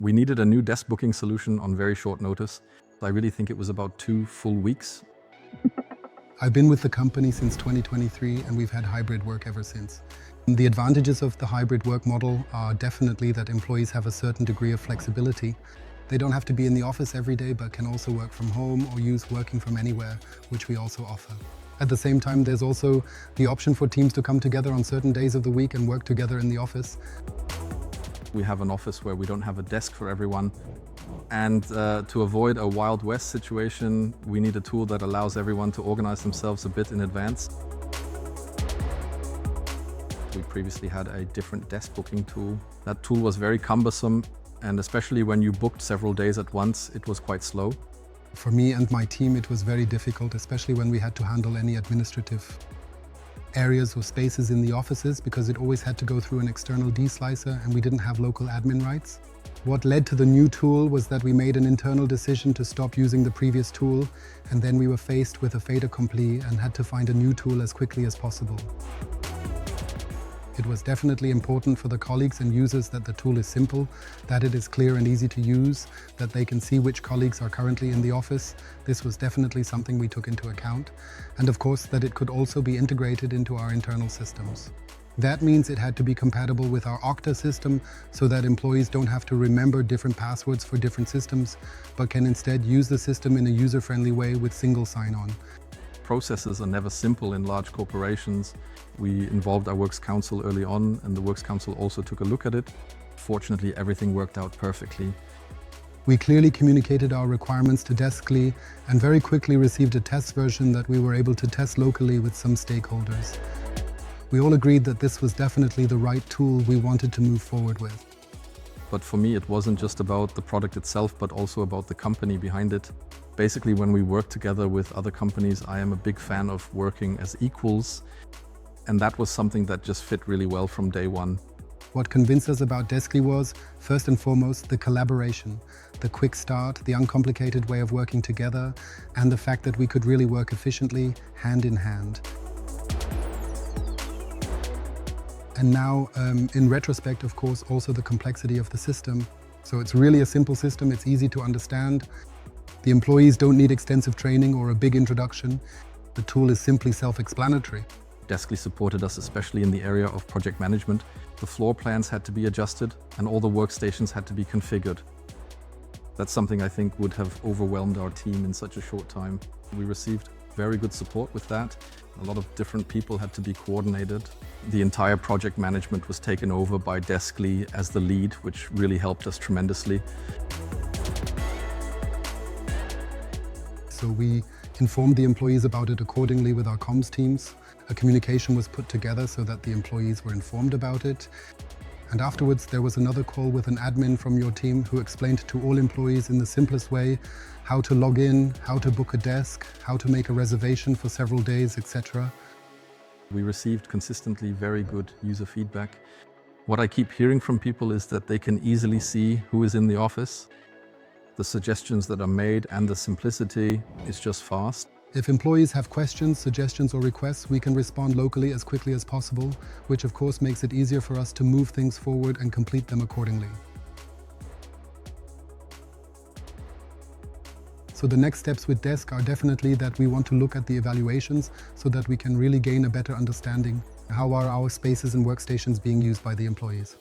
We needed a new desk booking solution on very short notice. I really think it was about 2 full weeks. I've been with the company since 2023 and we've had hybrid work ever since. The advantages of the hybrid work model are definitely that employees have a certain degree of flexibility. They don't have to be in the office every day, but can also work from home or use working from anywhere, which we also offer. At the same time, there's also the option for teams to come together on certain days of the week and work together in the office. We have an office where we don't have a desk for everyone. And to avoid a Wild West situation, we need a tool that allows everyone to organize themselves a bit in advance. We previously had a different desk booking tool. That tool was very cumbersome, and especially when you booked several days at once, it was quite slow. For me and my team, it was very difficult, especially when we had to handle any administrative areas or spaces in the offices, because it always had to go through an external deslicer and we didn't have local admin rights. What led to the new tool was that we made an internal decision to stop using the previous tool, and then we were faced with a fait accompli and had to find a new tool as quickly as possible. It was definitely important for the colleagues and users that the tool is simple, that it is clear and easy to use, that they can see which colleagues are currently in the office. This was definitely something we took into account. And of course, that it could also be integrated into our internal systems. That means it had to be compatible with our Okta system so that employees don't have to remember different passwords for different systems, but can instead use the system in a user-friendly way with single sign-on. Processes are never simple in large corporations. We involved our Works Council early on, and the Works Council also took a look at it. Fortunately, everything worked out perfectly. We clearly communicated our requirements to Deskly and very quickly received a test version that we were able to test locally with some stakeholders. We all agreed that this was definitely the right tool we wanted to move forward with. But for me, it wasn't just about the product itself, but also about the company behind it. Basically, when we work together with other companies, I am a big fan of working as equals. And that was something that just fit really well from day one. What convinced us about Deskly was, first and foremost, the collaboration, the quick start, the uncomplicated way of working together, and the fact that we could really work efficiently, hand in hand. And now, in retrospect, of course, also the complexity of the system. So it's really a simple system, it's easy to understand. The employees don't need extensive training or a big introduction. The tool is simply self-explanatory. Deskly supported us especially in the area of project management. The floor plans had to be adjusted and all the workstations had to be configured. That's something I think would have overwhelmed our team in such a short time. We received very good support with that. A lot of different people had to be coordinated. The entire project management was taken over by Deskly as the lead, which really helped us tremendously. So we informed the employees about it accordingly with our comms teams. A communication was put together so that the employees were informed about it. And afterwards, there was another call with an admin from your team who explained to all employees in the simplest way how to log in, how to book a desk, how to make a reservation for several days, etc. We received consistently very good user feedback. What I keep hearing from people is that they can easily see who is in the office. The suggestions that are made and the simplicity is just fast. If employees have questions, suggestions or requests, we can respond locally as quickly as possible, which of course makes it easier for us to move things forward and complete them accordingly. So the next steps with Desk are definitely that we want to look at the evaluations so that we can really gain a better understanding how are our spaces and workstations being used by the employees.